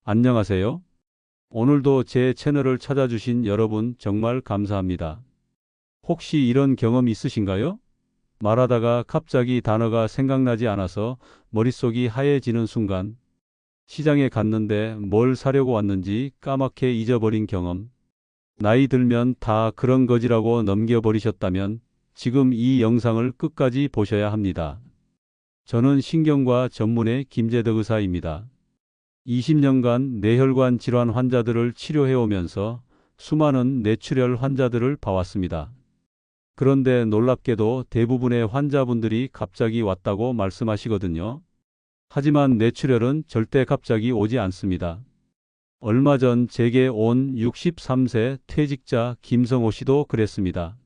안녕하세요. 오늘도 제 채널을 찾아주신 여러분 정말 감사합니다. 혹시 이런 경험 있으신가요? 말하다가 갑자기 단어가 생각나지 않아서 머릿속이 하얘지는 순간, 시장에 갔는데 뭘 사려고 왔는지 까맣게 잊어버린 경험. 나이 들면 다 그런 거지라고 넘겨버리셨다면 지금 이 영상을 끝까지 보셔야 합니다. 저는 신경과 전문의 김재덕 의사입니다. 20년간 뇌혈관 질환 환자들을 치료해 오면서 수많은 뇌출혈 환자들을 봐왔습니다. 그런데 놀랍게도 대부분의 환자분들이 갑자기 왔다고 말씀하시거든요. 하지만 뇌출혈은 절대 갑자기 오지 않습니다. 얼마 전 제게 온 63세 퇴직자 김성호 씨도 그랬습니다.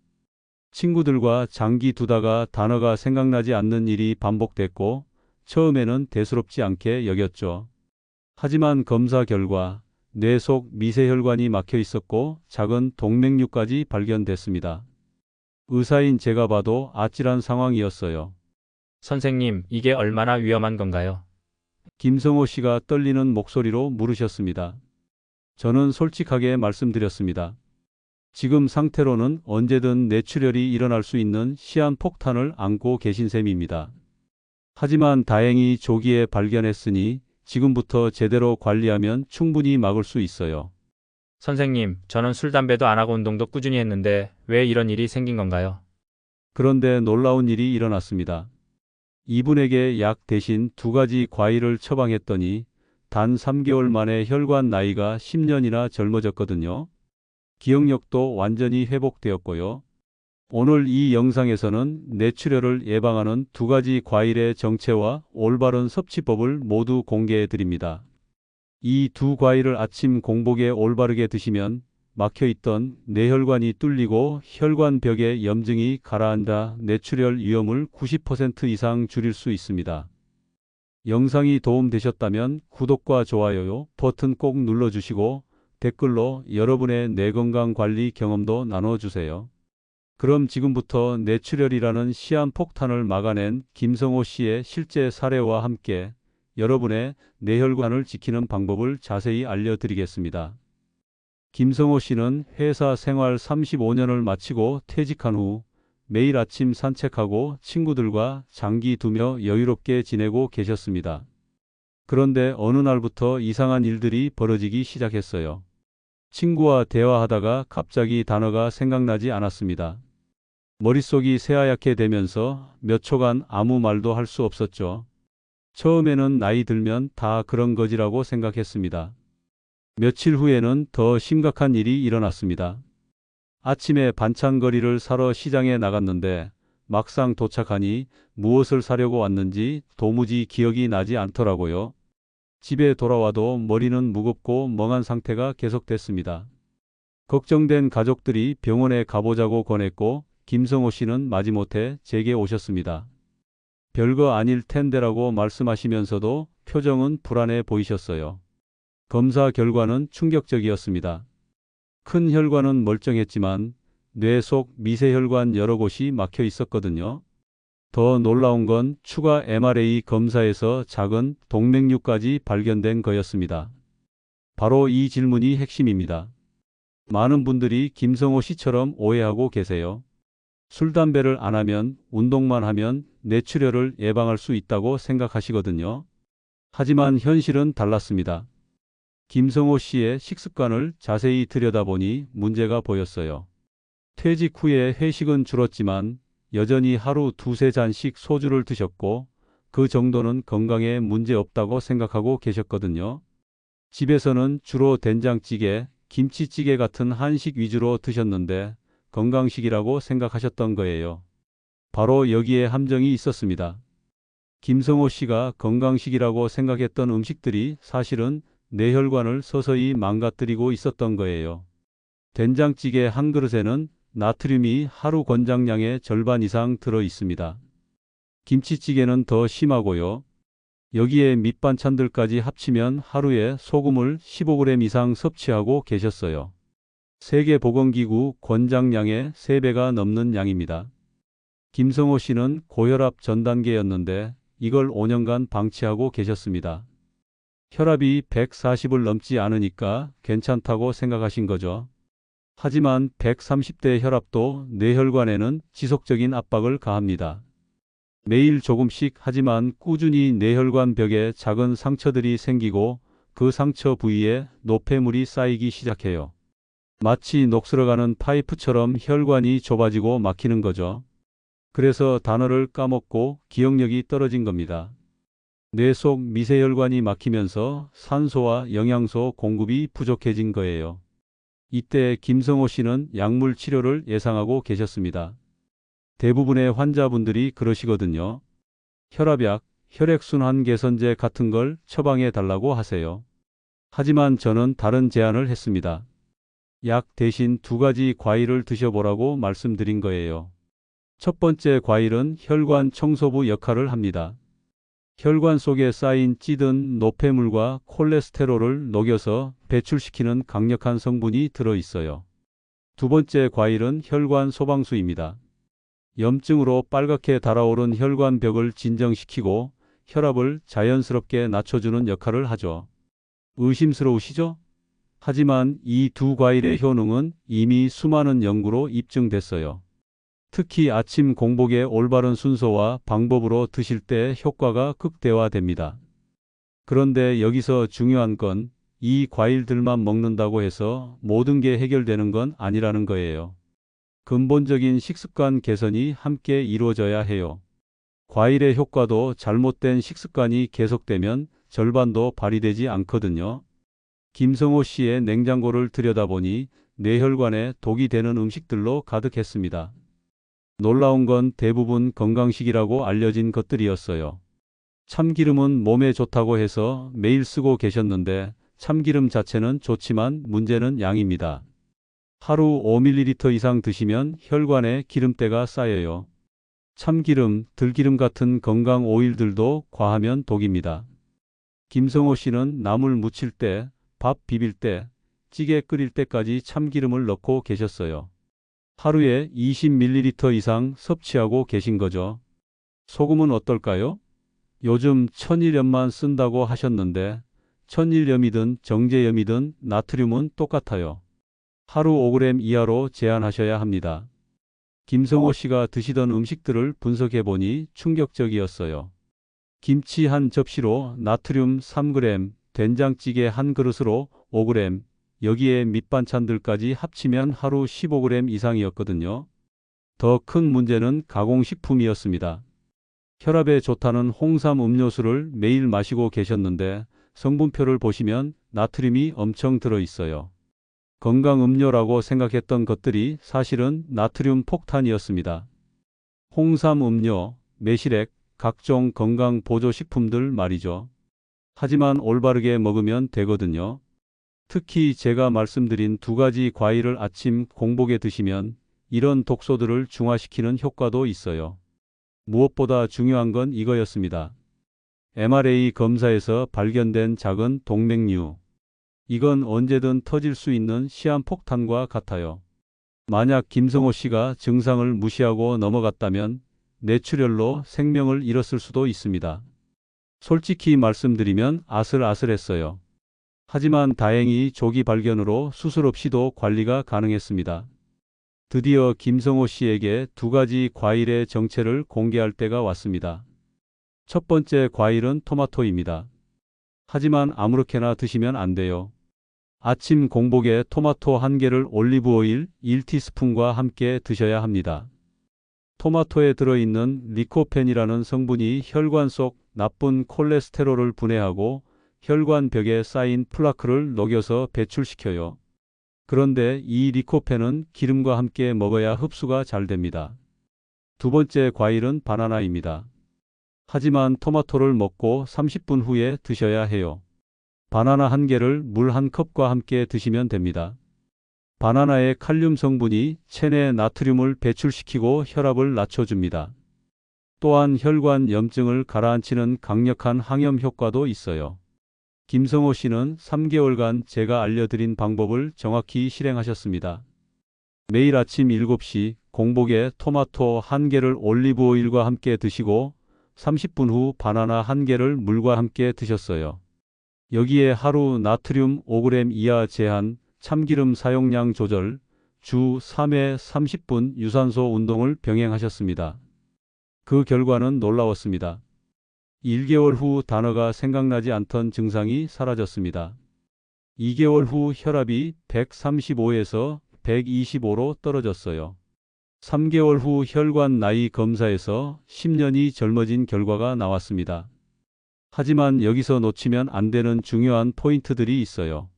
친구들과 장기 두다가 단어가 생각나지 않는 일이 반복됐고 처음에는 대수롭지 않게 여겼죠. 하지만 검사 결과 뇌 속 미세혈관이 막혀 있었고 작은 동맥류까지 발견됐습니다. 의사인 제가 봐도 아찔한 상황이었어요. 선생님, 이게 얼마나 위험한 건가요? 김성호 씨가 떨리는 목소리로 물으셨습니다. 저는 솔직하게 말씀드렸습니다. 지금 상태로는 언제든 뇌출혈이 일어날 수 있는 시한폭탄을 안고 계신 셈입니다. 하지만 다행히 조기에 발견했으니 지금부터 제대로 관리하면 충분히 막을 수 있어요. 선생님, 저는 술, 담배도 안 하고 운동도 꾸준히 했는데 왜 이런 일이 생긴 건가요? 그런데 놀라운 일이 일어났습니다. 이분에게 약 대신 2가지 과일을 처방했더니 단 3개월 만에 혈관 나이가 10년이나 젊어졌거든요. 기억력도 완전히 회복되었고요. 오늘 이 영상에서는 뇌출혈을 예방하는 2가지 과일의 정체와 올바른 섭취법을 모두 공개해 드립니다. 이 2과일을 아침 공복에 올바르게 드시면 막혀있던 뇌혈관이 뚫리고 혈관벽의 염증이 가라앉아 뇌출혈 위험을 90% 이상 줄일 수 있습니다. 영상이 도움되셨다면 구독과 좋아요 버튼 꼭 눌러주시고 댓글로 여러분의 뇌건강 관리 경험도 나눠주세요. 그럼 지금부터 뇌출혈이라는 시한폭탄을 막아낸 김성호 씨의 실제 사례와 함께 여러분의 뇌혈관을 지키는 방법을 자세히 알려드리겠습니다. 김성호 씨는 회사 생활 35년을 마치고 퇴직한 후 매일 아침 산책하고 친구들과 장기 두며 여유롭게 지내고 계셨습니다. 그런데 어느 날부터 이상한 일들이 벌어지기 시작했어요. 친구와 대화하다가 갑자기 단어가 생각나지 않았습니다. 머릿속이 새하얗게 되면서 몇 초간 아무 말도 할 수 없었죠. 처음에는 나이 들면 다 그런 거지라고 생각했습니다. 며칠 후에는 더 심각한 일이 일어났습니다. 아침에 반찬거리를 사러 시장에 나갔는데 막상 도착하니 무엇을 사려고 왔는지 도무지 기억이 나지 않더라고요. 집에 돌아와도 머리는 무겁고 멍한 상태가 계속됐습니다. 걱정된 가족들이 병원에 가보자고 권했고 김성호 씨는 마지못해 제게 오셨습니다. 별거 아닐 텐데라고 말씀하시면서도 표정은 불안해 보이셨어요. 검사 결과는 충격적이었습니다. 큰 혈관은 멀쩡했지만 뇌 속 미세혈관 여러 곳이 막혀 있었거든요. 더 놀라운 건 추가 MRA 검사에서 작은 동맥류까지 발견된 거였습니다. 바로 이 질문이 핵심입니다. 많은 분들이 김성호 씨처럼 오해하고 계세요. 술, 담배를 안 하면, 운동만 하면 뇌출혈을 예방할 수 있다고 생각하시거든요. 하지만 현실은 달랐습니다. 김성호 씨의 식습관을 자세히 들여다보니 문제가 보였어요. 퇴직 후에 회식은 줄었지만 여전히 하루 2~3잔씩 소주를 드셨고 그 정도는 건강에 문제 없다고 생각하고 계셨거든요. 집에서는 주로 된장찌개, 김치찌개 같은 한식 위주로 드셨는데 건강식이라고 생각하셨던 거예요. 바로 여기에 함정이 있었습니다. 김성호 씨가 건강식이라고 생각했던 음식들이 사실은 뇌혈관을 서서히 망가뜨리고 있었던 거예요. 된장찌개 한 그릇에는 나트륨이 하루 권장량의 절반 이상 들어 있습니다. 김치찌개는 더 심하고요. 여기에 밑반찬들까지 합치면 하루에 소금을 15g 이상 섭취하고 계셨어요. 세계보건기구 권장량의 3배가 넘는 양입니다. 김성호 씨는 고혈압 전 단계였는데 이걸 5년간 방치하고 계셨습니다. 혈압이 140을 넘지 않으니까 괜찮다고 생각하신 거죠. 하지만 130대 혈압도 뇌혈관에는 지속적인 압박을 가합니다. 매일 조금씩 하지만 꾸준히 뇌혈관 벽에 작은 상처들이 생기고 그 상처 부위에 노폐물이 쌓이기 시작해요. 마치 녹슬어가는 파이프처럼 혈관이 좁아지고 막히는 거죠. 그래서 단어를 까먹고 기억력이 떨어진 겁니다. 뇌 속 미세혈관이 막히면서 산소와 영양소 공급이 부족해진 거예요. 이때 김성호 씨는 약물 치료를 예상하고 계셨습니다. 대부분의 환자분들이 그러시거든요. 혈압약, 혈액순환 개선제 같은 걸 처방해 달라고 하세요. 하지만 저는 다른 제안을 했습니다. 약 대신 2가지 과일을 드셔보라고 말씀드린 거예요. 첫 번째 과일은 혈관 청소부 역할을 합니다. 혈관 속에 쌓인 찌든 노폐물과 콜레스테롤을 녹여서 배출시키는 강력한 성분이 들어있어요. 두 번째 과일은 혈관 소방수입니다. 염증으로 빨갛게 달아오른 혈관 벽을 진정시키고 혈압을 자연스럽게 낮춰주는 역할을 하죠. 의심스러우시죠? 하지만 이 2과일의 효능은 이미 수많은 연구로 입증됐어요. 특히 아침 공복의 올바른 순서와 방법으로 드실 때 효과가 극대화됩니다. 그런데 여기서 중요한 건 이 과일들만 먹는다고 해서 모든 게 해결되는 건 아니라는 거예요. 근본적인 식습관 개선이 함께 이루어져야 해요. 과일의 효과도 잘못된 식습관이 계속되면 절반도 발휘되지 않거든요. 김성호 씨의 냉장고를 들여다보니 뇌혈관에 독이 되는 음식들로 가득했습니다. 놀라운 건 대부분 건강식이라고 알려진 것들이었어요. 참기름은 몸에 좋다고 해서 매일 쓰고 계셨는데 참기름 자체는 좋지만 문제는 양입니다. 하루 5ml 이상 드시면 혈관에 기름때가 쌓여요. 참기름, 들기름 같은 건강 오일들도 과하면 독입니다. 김성호 씨는 나물 무칠 때, 밥 비빌 때, 찌개 끓일 때까지 참기름을 넣고 계셨어요. 하루에 20ml 이상 섭취하고 계신 거죠. 소금은 어떨까요? 요즘 천일염만 쓴다고 하셨는데 천일염이든 정제염이든 나트륨은 똑같아요. 하루 5g 이하로 제한하셔야 합니다. 김성호 씨가 드시던 음식들을 분석해 보니 충격적이었어요. 김치 한 접시로 나트륨 3g, 된장찌개 한 그릇으로 5g, 여기에 밑반찬들까지 합치면 하루 15g 이상이었거든요. 더 큰 문제는 가공식품이었습니다. 혈압에 좋다는 홍삼 음료수를 매일 마시고 계셨는데 성분표를 보시면 나트륨이 엄청 들어있어요. 건강 음료라고 생각했던 것들이 사실은 나트륨 폭탄이었습니다. 홍삼 음료, 매실액, 각종 건강 보조식품들 말이죠. 하지만 올바르게 먹으면 되거든요. 특히 제가 말씀드린 2가지 과일을 아침 공복에 드시면 이런 독소들을 중화시키는 효과도 있어요. 무엇보다 중요한 건 이거였습니다. MRA 검사에서 발견된 작은 동맥류. 이건 언제든 터질 수 있는 시한폭탄과 같아요. 만약 김성호 씨가 증상을 무시하고 넘어갔다면 뇌출혈로 생명을 잃었을 수도 있습니다. 솔직히 말씀드리면 아슬아슬했어요. 하지만 다행히 조기 발견으로 수술 없이도 관리가 가능했습니다. 드디어 김성호 씨에게 2가지 과일의 정체를 공개할 때가 왔습니다. 첫 번째 과일은 토마토입니다. 하지만 아무렇게나 드시면 안 돼요. 아침 공복에 토마토 1개를 올리브오일 1티스푼과 함께 드셔야 합니다. 토마토에 들어있는 리코펜이라는 성분이 혈관 속 나쁜 콜레스테롤을 분해하고 혈관 벽에 쌓인 플라크를 녹여서 배출시켜요. 그런데 이 리코펜은 기름과 함께 먹어야 흡수가 잘 됩니다. 두 번째 과일은 바나나입니다. 하지만 토마토를 먹고 30분 후에 드셔야 해요. 바나나 1개를 물 1컵과 함께 드시면 됩니다. 바나나의 칼륨 성분이 체내 나트륨을 배출시키고 혈압을 낮춰줍니다. 또한 혈관 염증을 가라앉히는 강력한 항염 효과도 있어요. 김성호 씨는 3개월간 제가 알려드린 방법을 정확히 실행하셨습니다. 매일 아침 7시 공복에 토마토 1개를 올리브오일과 함께 드시고 30분 후 바나나 1개를 물과 함께 드셨어요. 여기에 하루 나트륨 5g 이하 제한, 참기름 사용량 조절, 주 3회 30분 유산소 운동을 병행하셨습니다. 그 결과는 놀라웠습니다. 1개월 후 단어가 생각나지 않던 증상이 사라졌습니다. 2개월 후 혈압이 135에서 125로 떨어졌어요. 3개월 후 혈관 나이 검사에서 10년이 젊어진 결과가 나왔습니다. 하지만 여기서 놓치면 안 되는 중요한 포인트들이 있어요.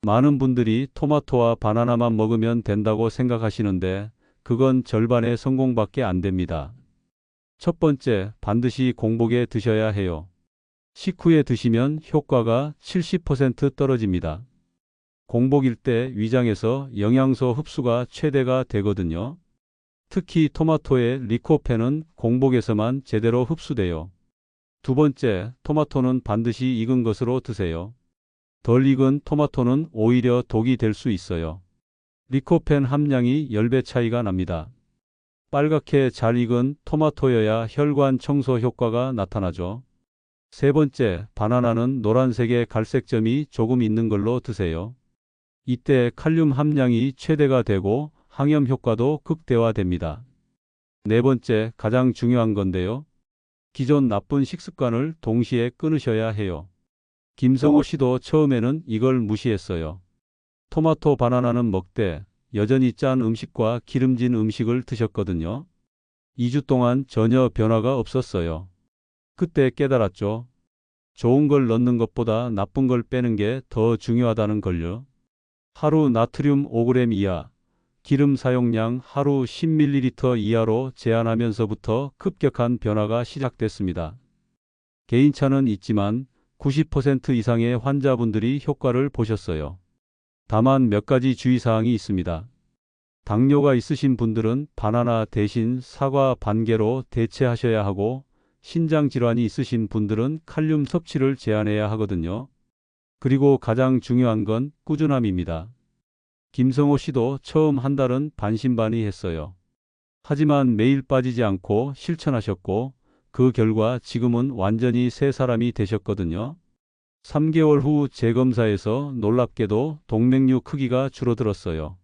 많은 분들이 토마토와 바나나만 먹으면 된다고 생각하시는데 그건 절반의 성공밖에 안 됩니다. 첫 번째, 반드시 공복에 드셔야 해요. 식후에 드시면 효과가 70% 떨어집니다. 공복일 때 위장에서 영양소 흡수가 최대가 되거든요. 특히 토마토의 리코펜은 공복에서만 제대로 흡수돼요. 두 번째, 토마토는 반드시 익은 것으로 드세요. 덜 익은 토마토는 오히려 독이 될 수 있어요. 리코펜 함량이 10배 차이가 납니다. 빨갛게 잘 익은 토마토여야 혈관 청소 효과가 나타나죠. 세 번째, 바나나는 노란색의 갈색점이 조금 있는 걸로 드세요. 이때 칼륨 함량이 최대가 되고 항염 효과도 극대화됩니다. 네 번째, 가장 중요한 건데요. 기존 나쁜 식습관을 동시에 끊으셔야 해요. 김성호 씨도 처음에는 이걸 무시했어요. 토마토 바나나는 먹되 여전히 짠 음식과 기름진 음식을 드셨거든요. 2주 동안 전혀 변화가 없었어요. 그때 깨달았죠. 좋은 걸 넣는 것보다 나쁜 걸 빼는 게 더 중요하다는 걸요. 하루 나트륨 5g 이하, 기름 사용량 하루 10ml 이하로 제한하면서부터 급격한 변화가 시작됐습니다. 개인차는 있지만 90% 이상의 환자분들이 효과를 보셨어요. 다만 몇 가지 주의사항이 있습니다. 당뇨가 있으신 분들은 바나나 대신 사과 반 개로 대체하셔야 하고, 신장 질환이 있으신 분들은 칼륨 섭취를 제한해야 하거든요. 그리고 가장 중요한 건 꾸준함입니다. 김성호 씨도 처음 한 달은 반신반의했어요. 하지만 매일 빠지지 않고 실천하셨고, 그 결과 지금은 완전히 새 사람이 되셨거든요. 3개월 후 재검사에서 놀랍게도 동맥류 크기가 줄어들었어요.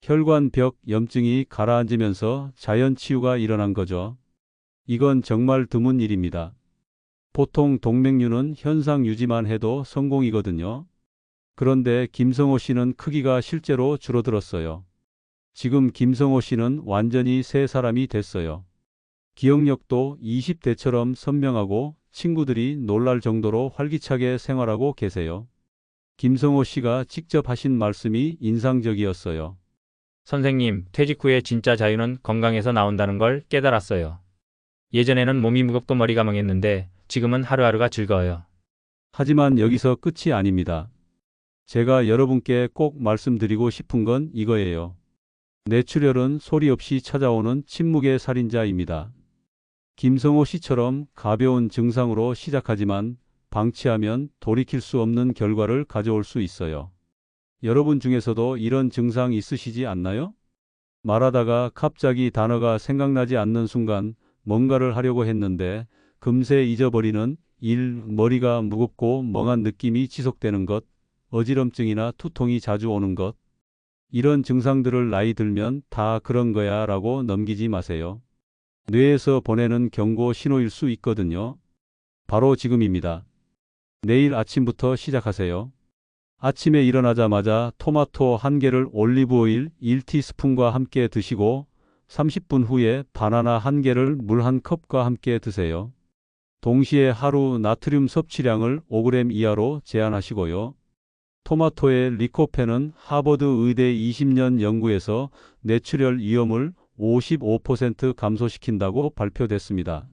혈관벽 염증이 가라앉으면서 자연 치유가 일어난 거죠. 이건 정말 드문 일입니다. 보통 동맥류는 현상 유지만 해도 성공이거든요. 그런데 김성호 씨는 크기가 실제로 줄어들었어요. 지금 김성호 씨는 완전히 새 사람이 됐어요. 기억력도 20대처럼 선명하고 친구들이 놀랄 정도로 활기차게 생활하고 계세요. 김성호 씨가 직접 하신 말씀이 인상적이었어요. 선생님, 퇴직 후에 진짜 자유는 건강에서 나온다는 걸 깨달았어요. 예전에는 몸이 무겁고 머리가 멍했는데 지금은 하루하루가 즐거워요. 하지만 여기서 끝이 아닙니다. 제가 여러분께 꼭 말씀드리고 싶은 건 이거예요. 뇌출혈은 소리 없이 찾아오는 침묵의 살인자입니다. 김성호 씨처럼 가벼운 증상으로 시작하지만 방치하면 돌이킬 수 없는 결과를 가져올 수 있어요. 여러분 중에서도 이런 증상 있으시지 않나요? 말하다가 갑자기 단어가 생각나지 않는 순간 뭔가를 하려고 했는데 금세 잊어버리는 일, 머리가 무겁고 멍한 느낌이 지속되는 것, 어지럼증이나 두통이 자주 오는 것. 이런 증상들을 나이 들면 다 그런 거야 라고 넘기지 마세요. 뇌에서 보내는 경고 신호일 수 있거든요. 바로 지금입니다. 내일 아침부터 시작하세요. 아침에 일어나자마자 토마토 1개를 올리브오일 1티스푼과 함께 드시고 30분 후에 바나나 1개를 물 1컵과 함께 드세요. 동시에 하루 나트륨 섭취량을 5g 이하로 제한하시고요. 토마토의 리코펜은 하버드 의대 20년 연구에서 뇌출혈 위험을 55% 감소시킨다고 발표됐습니다.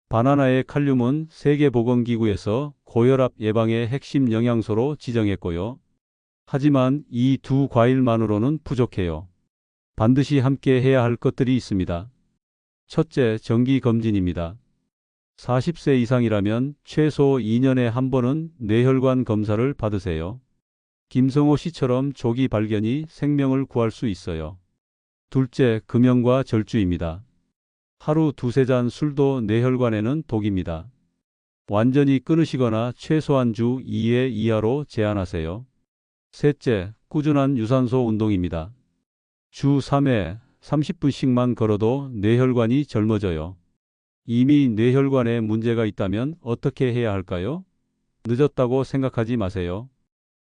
바나나의 칼륨은 세계보건기구에서 고혈압 예방의 핵심 영양소로 지정했고요. 하지만 이 두 과일만으로는 부족해요. 반드시 함께 해야 할 것들이 있습니다. 첫째, 정기검진입니다. 40세 이상이라면 최소 2년에 한 번은 뇌혈관 검사를 받으세요. 김성호 씨처럼 조기 발견이 생명을 구할 수 있어요. 둘째, 금연과 절주입니다. 하루 두세 잔 술도 뇌혈관에는 독입니다. 완전히 끊으시거나 최소한 주 2회 이하로 제한하세요. 셋째, 꾸준한 유산소 운동입니다. 주 3회 30분씩만 걸어도 뇌혈관이 젊어져요. 이미 뇌혈관에 문제가 있다면 어떻게 해야 할까요? 늦었다고 생각하지 마세요.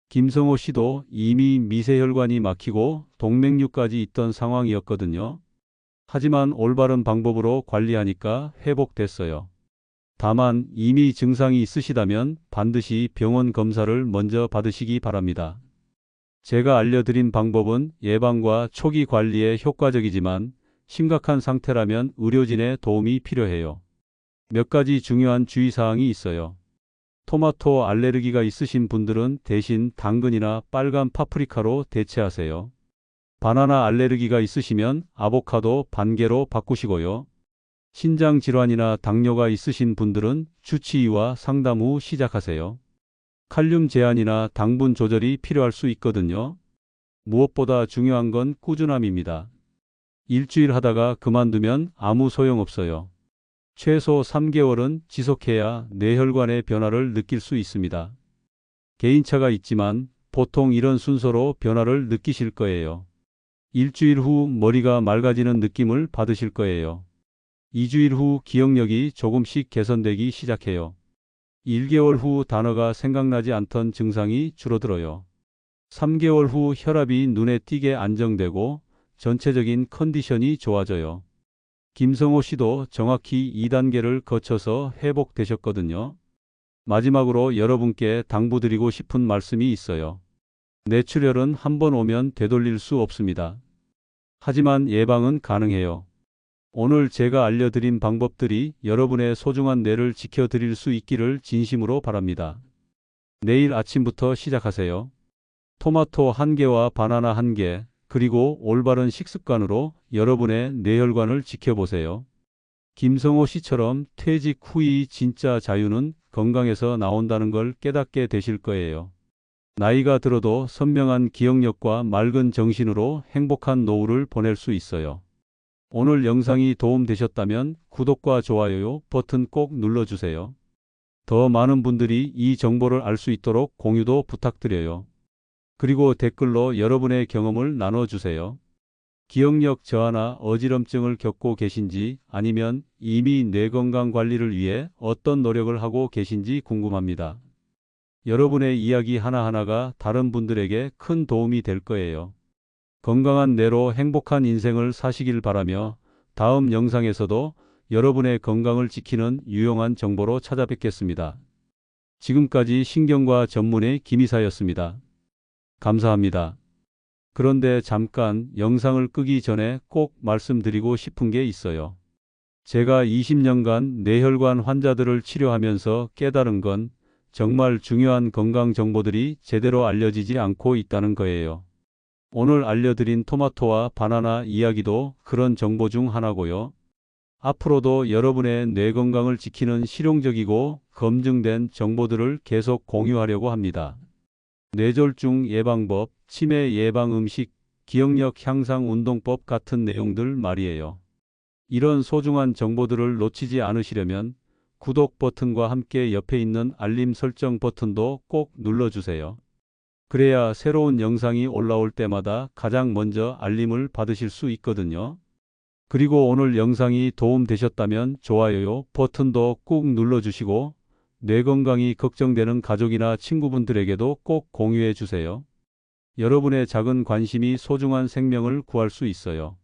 김성호 씨도 이미 미세혈관이 막히고 동맥류까지 있던 상황이었거든요. 하지만 올바른 방법으로 관리하니까 회복됐어요. 다만 이미 증상이 있으시다면 반드시 병원 검사를 먼저 받으시기 바랍니다. 제가 알려드린 방법은 예방과 초기 관리에 효과적이지만 심각한 상태라면 의료진의 도움이 필요해요. 몇 가지 중요한 주의사항이 있어요. 토마토 알레르기가 있으신 분들은 대신 당근이나 빨간 파프리카로 대체하세요. 바나나 알레르기가 있으시면 아보카도 반개로 바꾸시고요. 신장 질환이나 당뇨가 있으신 분들은 주치의와 상담 후 시작하세요. 칼륨 제한이나 당분 조절이 필요할 수 있거든요. 무엇보다 중요한 건 꾸준함입니다. 일주일 하다가 그만두면 아무 소용없어요. 최소 3개월은 지속해야 뇌혈관의 변화를 느낄 수 있습니다. 개인차가 있지만 보통 이런 순서로 변화를 느끼실 거예요. 일주일 후 머리가 맑아지는 느낌을 받으실 거예요. 2주일 후 기억력이 조금씩 개선되기 시작해요. 1개월 후 단어가 생각나지 않던 증상이 줄어들어요. 3개월 후 혈압이 눈에 띄게 안정되고 전체적인 컨디션이 좋아져요. 김성호 씨도 정확히 2단계를 거쳐서 회복되셨거든요. 마지막으로 여러분께 당부드리고 싶은 말씀이 있어요. 뇌출혈은 한 번 오면 되돌릴 수 없습니다. 하지만 예방은 가능해요. 오늘 제가 알려드린 방법들이 여러분의 소중한 뇌를 지켜드릴 수 있기를 진심으로 바랍니다. 내일 아침부터 시작하세요. 토마토 1개와 바나나 1개, 그리고 올바른 식습관으로 여러분의 뇌혈관을 지켜보세요. 김성호 씨처럼 퇴직 후의 진짜 자유는 건강에서 나온다는 걸 깨닫게 되실 거예요. 나이가 들어도 선명한 기억력과 맑은 정신으로 행복한 노후를 보낼 수 있어요. 오늘 영상이 도움되셨다면 구독과 좋아요 버튼 꼭 눌러주세요. 더 많은 분들이 이 정보를 알 수 있도록 공유도 부탁드려요. 그리고 댓글로 여러분의 경험을 나눠주세요. 기억력 저하나 어지럼증을 겪고 계신지 아니면 이미 뇌건강 관리를 위해 어떤 노력을 하고 계신지 궁금합니다. 여러분의 이야기 하나하나가 다른 분들에게 큰 도움이 될 거예요. 건강한 뇌로 행복한 인생을 사시길 바라며 다음 영상에서도 여러분의 건강을 지키는 유용한 정보로 찾아뵙겠습니다. 지금까지 신경과 전문의 김이사였습니다. 감사합니다. 그런데 잠깐 영상을 끄기 전에 꼭 말씀드리고 싶은 게 있어요. 제가 20년간 뇌혈관 환자들을 치료하면서 깨달은 건 정말 중요한 건강 정보들이 제대로 알려지지 않고 있다는 거예요. 오늘 알려드린 토마토와 바나나 이야기도 그런 정보 중 하나고요. 앞으로도 여러분의 뇌 건강을 지키는 실용적이고 검증된 정보들을 계속 공유하려고 합니다. 뇌졸중 예방법, 치매 예방 음식, 기억력 향상 운동법 같은 내용들 말이에요. 이런 소중한 정보들을 놓치지 않으시려면 구독 버튼과 함께 옆에 있는 알림 설정 버튼도 꼭 눌러주세요. 그래야 새로운 영상이 올라올 때마다 가장 먼저 알림을 받으실 수 있거든요. 그리고 오늘 영상이 도움되셨다면 좋아요 버튼도 꾹 눌러주시고 뇌 건강이 걱정되는 가족이나 친구분들에게도 꼭 공유해 주세요. 여러분의 작은 관심이 소중한 생명을 구할 수 있어요.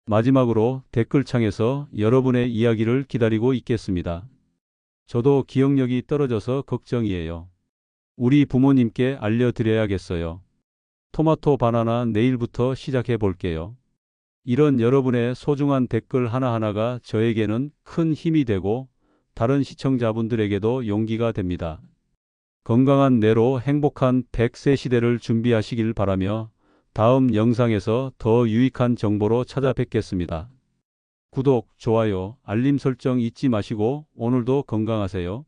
마지막으로 댓글창에서 여러분의 이야기를 기다리고 있겠습니다. 저도 기억력이 떨어져서 걱정이에요. 우리 부모님께 알려드려야겠어요. 토마토 바나나 내일부터 시작해 볼게요. 이런 여러분의 소중한 댓글 하나하나가 저에게는 큰 힘이 되고 다른 시청자분들에게도 용기가 됩니다. 건강한 뇌로 행복한 100세 시대를 준비하시길 바라며 다음 영상에서 더 유익한 정보로 찾아뵙겠습니다. 구독, 좋아요, 알림 설정 잊지 마시고 오늘도 건강하세요.